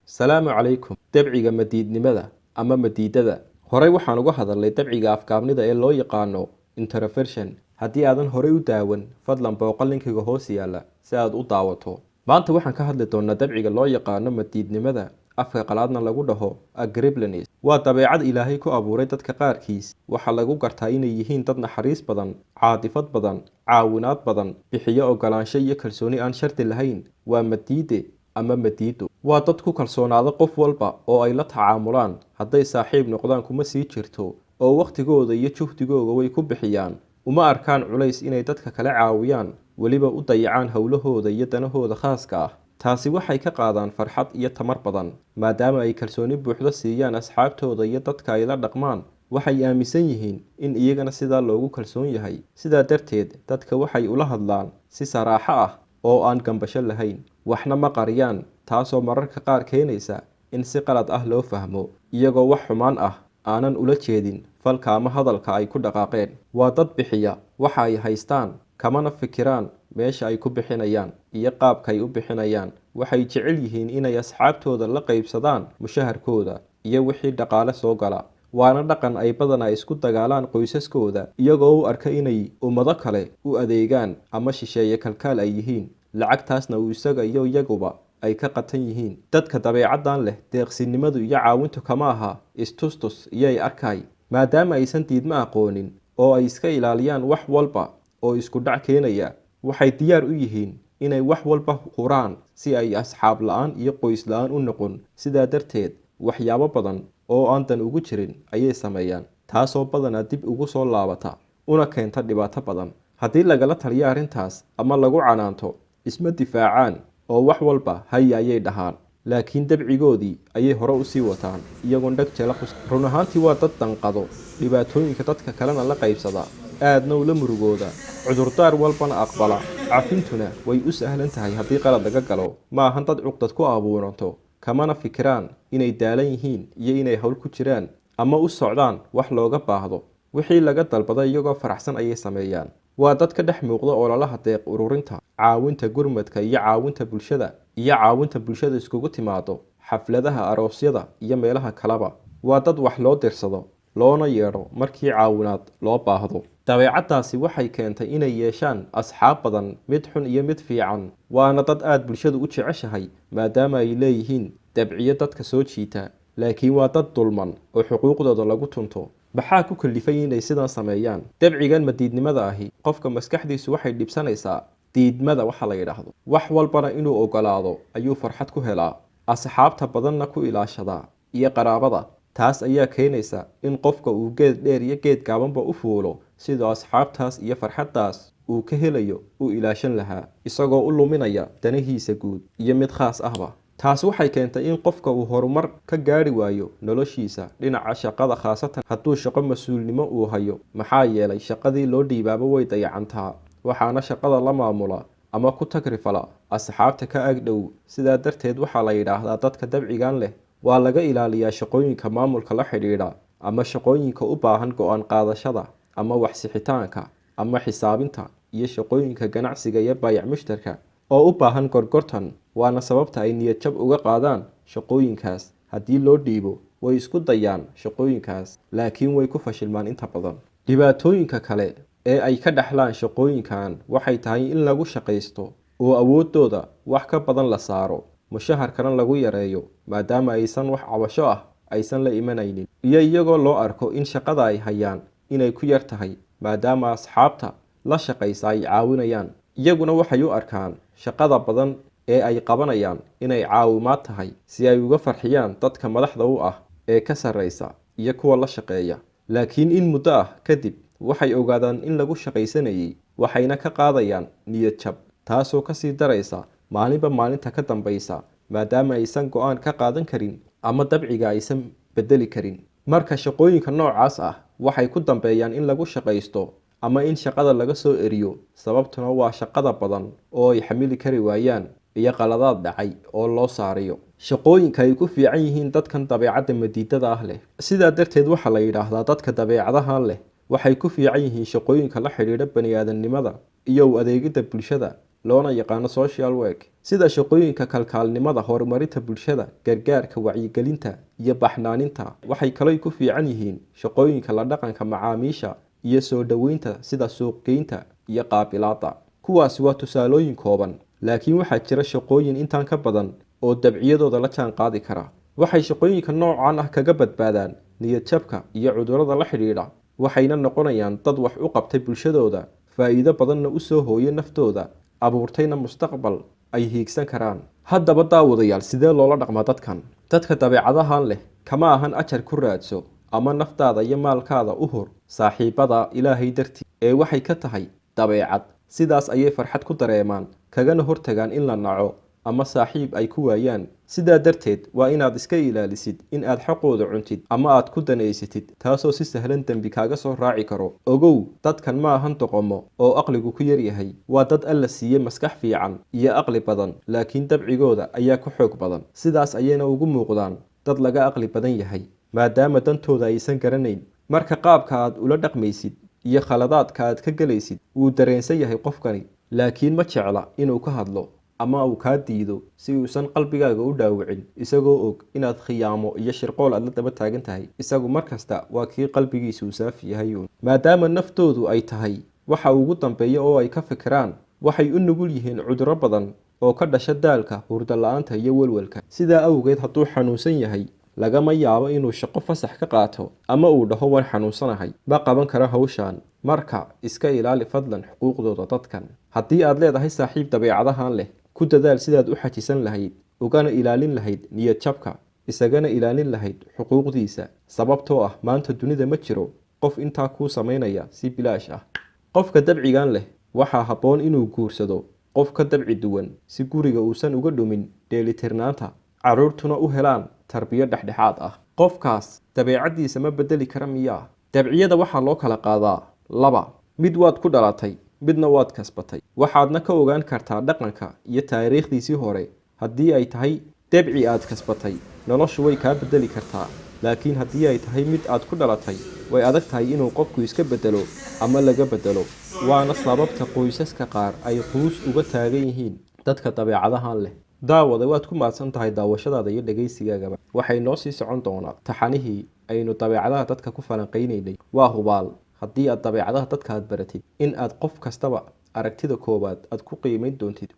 salaamu calaykum. Dabciga madiidnimada ama madiidada. Horey waxaan uga hadalnay dabciga afkaabnida ee loo yaqaano introversion. Haddii aadan horey u daawan, fadlan booqo linkiga hoos yaalla si aad u daawato. Maanta waxaan ka hadli doonaa dabciga loo yaqaano madiidnimada, afka qalaadna lagu dhaho agreeableness. Waa dabeecad Ilaahay ku abuuray dadka qaarkiis. Waxaa lagu gartaa inay yihiin dad naxariis badan, caadifad badan, caawinaad badan, bixiyo ogolaansho iyo kalsooni aan sharti lahayn. Waa madiide ama madiido. Waa dad ku kalsoonaada qof walba oo ay la tacaamulaan. Hadday saaxiib noqdaan kuma sii jirto oo waqtigooda iyo juhdigooda way ku bixiyaan. Uma arkaan culays inay dadka kale caawiyaan, weliba u dayacaan howlahooda iyo danahooda khaaska ah. Taasi waxay ka qaadaan farxad iyo tamar badan, maadaama ay kalsooni buuxda siiyaan asxaabtooda iyo dadka ay la dhaqmaan. Waxay aaminsan yihiin in iyagana sidaa loogu kalsoon yahay. Sidaa darteed, dadka waxay ula hadlaan si saraaxo ah oo aan gambasho lahayn. Waxna ma qariyaan, taasoo mararka qaar keenaysa in si qalad ah loo fahmo, iyagoo wax xumaan ah aanan ula jeedin falka ama hadalka ay ku dhaqaaqeen. Waa dad bixiya waxa ay haystaan, kamana fikiraan meesha ay ku bixinayaan iyo qaabka ay u bixinayaan. Waxay jecel yihiin inay asxaabtooda la qaybsadaan mushaharkooda iyo wixii dhaqaale soo gala. Waana dhaqan ay badanaa isku dagaalaan qoysaskooda, iyagoo u arka inay ummado kale u adeegaan ama shisheeye kalkaal ay yihiin, lacagtaasna uu isaga iyo iyaguba ay ka qatan yihiin. Dadka dabeecadan leh deeqsinimadu iyo caawintu kama aha istustus iyo ay arkay, maadaama aysan diidmo aqoonin oo ay iska ilaaliyaan wax walba oo isku dhac keenaya. Waxay diyaar u yihiin inay wax walba huraan si ay asxaab la-aan iyo qoys la-aan u noqon. Sidaa darteed, waxyaabo badan oo aan dan ugu jirin ayay sameeyaan, taasoo badanaa dib ugu soo laabata una keenta dhibaato badan. Haddii lagala taliyo arrintaas ama lagu canaanto, isma difaacaan oo wax walba haya ayay dhahaan, laakiin dabcigoodii ayay hore usii wataan iyagoon dhag jela qus. Run ahaantii waa dad danqado dhibaatooyinka dadka kalena la qaybsada, aadna ula murugooda, cudurdaar walbana aqbala. Cafintuna way u sahlan tahay haddii qalad laga galo. Ma ahan dad cuqdad ku abuuranto, kamana fikiraan inay daalan yihiin iyo inay hawl ku jiraan ama u socdaan wax looga baahdo. Wixii laga dalbada iyagoo faraxsan ayay sameeyaan. Waa dad ka dhex muuqda ololaha deeq ururinta, caawinta gurmadka iyo caawinta bulshada iskugu timaado xafladaha, aroosyada iyo meelaha kaleba. Waa dad wax loo dirsado, loona yeedho markii caawinaad loo baahdo. Dabeecadaasi waxay keentay inay yeeshaan asxaab badan, mid xun iyo mid fiican. Waana dad aad bulshadu u jeceshahay, maadaama ay leeyihiin dabciyo dadka soo jiita. Laakiin waa dad dulman oo xuquuqdooda lagu tunto. Maxaa ku kalifay inay sidan sameeyaan? Dabcigan madiidnimada ahi, qofka maskaxdiisu waxay dhibsanaysaa diidmada waxa la yidhaahdo. Wax walbana inuu ogolaado ayuu farxad ku helaa, asxaabta badanna ku ilaashadaa iyo qaraabada. Taas ayaa keenaysa in qofka uu geed dheer iyo geed gaabanba u fuulo sidoo asxaabtaas iyo farxaddaas uu ka helayo uu ilaashan lahaa, isagoo u luminaya danihiisa guud iyo mid khaas ahba. Taas waxay keentay in qofka uu horumar ka gaari waayo noloshiisa dhinaca shaqada, khaasatan hadduu shaqo mas-uulnimo uu hayo. Maxaa yeelay shaqadii loo dhiibaaba way dayacantaa, waxaana shaqada la maamula ama ku tagrifala asxaabta ka agdhow. Sidaa darteed waxaa la yidhaahdaa dadka dabcigan leh waa laga ilaaliyaa shaqooyinka maamulka la xidhiidha ama shaqooyinka u baahan go-aan qaadashada ama waxsixitaanka ama xisaabinta, iyo shaqooyinka ganacsiga iyo baayac mushtarka oo u baahan gorgortan. Waana sababta ay niyad jab uga qaadaan shaqooyinkaas. Haddii loo dhiibo way isku dayaan shaqooyinkaas, laakiin way ku fashilmaan inta badan. Dhibaatooyinka kale ee ay ka dhaxlaan shaqooyinkan waxay tahay in lagu shaqaysto oo awoodooda wax ka badan la saaro, mushaharkana lagu yareeyo maadaama aysan wax cabasho ah aysan la imanaynin, iyo iyagoo loo arko in shaqada ay hayaan inay ku yar tahay maadaama asxaabta la shaqaysa ay caawinayaan. Iyaguna waxay u arkaan shaqada badan ee ay qabanayaan inay caawimaad tahay si ay uga farxiyaan dadka madaxda u ah ee ka sarreysa iyo kuwa la shaqeeya. Laakiin in muddo ah kadib waxay ogaadaan in lagu shaqaysanayay, waxayna ka qaadayaan niyad jab, taasoo kasii daraysa maalinba maalinta ka dambaysa, maadaama aysan go-aan ka qaadan karin ama dabciga aysan bedeli karin. Marka shaqooyinka noocaas ah waxay ku dambeeyaan in lagu shaqaysto ama in shaqada laga soo eriyo. Sababtuna waa shaqada badan oo ay xamili kari waayaan iyo qaladaad dhacay oo loo saariyo shaqooyinka ay ku fiican yihiin dadkan dabeecadda madiidada ah leh. Sidaa darteed waxaa la yidhaahdaa dadka dabeecadahan leh waxay ku fiican yihiin shaqooyinka la xidhiidha bani'aadamnimada iyo u adeegidda bulshada, loona yaqaano social work, sida shaqooyinka kalkaalnimada, horumarinta bulshada, gargaarka, wacyigelinta iyo baxnaaninta. waxay kaloo ku fiican yihiin shaqooyinka la dhaqanka macaamiisha iyo soo dhaweynta sida suuqgeynta iyo qaabilaada. kuwaasi waa tusaalooyin kooban, laakiin waxaa jira shaqooyin intaan ka badan oo dabciyadooda la jaan qaadi kara. waxay shaqooyinka noocan ah kaga badbaadaan niyad jabka iyo cudurrada la xidhiidha, waxayna noqonayaan dad wax u qabtay bulshadooda, faa'iido badanna u soo hooyay naftooda, abuurtayna mustaqbal ay hiigsan karaan. haddaba daawadayaal, sidee loola dhaqmaa dadkan? dadka dabeecadahan leh kama ahan ajar ku raadso ama naftaada iyo maalkaada u hur saaxiibada ilaahay dartii, ee waxay ka tahay dabeecad. sidaas ayay farxad ku dareemaan, kagana hortagaan in la naco ama saaxiib ay ku waayaan. sidaa darteed waa inaad iska ilaalisid in aad xaqooda cuntid ama aad ku danaysatid, taasoo si sahlan dembi kaaga soo raaci karo. ogow, dadkan ma ahan doqomo oo aqligu ku yaryahay, waa dad alla siiyey maskax fiican iyo aqli badan, laakiin dabcigooda ayaa ku xoog badan. sidaas ayayna ugu muuqdaan dad laga aqli badan yahay, maadaama dantooda aysan garanayn. marka qaabka aad ula dhaqmaysid iyo khaladaadka aad ka gelaysid wuu dareensan yahay qofkani, laakiin ma jecla inuu ka hadlo ama uu kaa diido si uusan qalbigaaga u dhaawicin, isagoo og inaad khiyaamo iyo shirqool aad la daba taagan tahay. isagu markasta waa kii qalbigiisu saafi yahay uun. maadaama naftoodu ay tahay waxa ugu dambeeya oo ay ka fikiraan, waxay u nugul yihiin cudurro badan oo ka dhasha daalka, hurdo la-aanta iyo welwelka. sidaa awgeed, hadduu xanuunsan yahay lagama yaabo inuu shaqo fasax ka qaato ama uu dhaho waan xanuunsanahay, ma qaban karo hawshan. marka iska ilaali fadlan xuquuqdooda dadkan. haddii aad leedahay saaxiib dabeecadahan leh, ku dadaal sidaad u xajisan lahayd, ugana ilaalin lahayd niyad jabka, isagana ilaalin lahayd xuquuqdiisa. sababtoo ah maanta dunida ma jiro qof intaa kuu samaynaya si bilaash ah. qofka dabcigan leh waxaa habboon inuu guursado qof ka dabci duwan, si guriga uusan uga dhumin dheelitirnaanta, carruurtuna u helaan tarbiyo dhexdhexaad ah. qofkaas dabeecaddiisa ma bedeli kara miyaa? dabciyada waxaa loo kala qaadaa laba. mid waad ku dhalatay, midna waad kasbatay. waxaadna ka ogaan kartaa dhaqanka iyo taariikhdiisii hore. haddii ay tahay dabci aad kasbatay, noloshu way kaa bedeli kartaa, laakiin haddii ay tahay mid aad ku dhalatay, way adag tahay inuu qofku iska bedelo ama laga bedelo. waana sababta qoysaska qaar ay quus uga taagan yihiin dadka dabeecadahan leh. daawada, waad ku mahadsan tahay daawashadaada iyo dhegaysigaagaba. waxay noo sii socon doonaa taxanihii aynu dabeecadaha dadka ku falanqaynaynay. waa hubaal haddii aad dabeecadaha dadka aad baratid in aad qof kastaba aragtida koowaad aad ku qiimayn doontid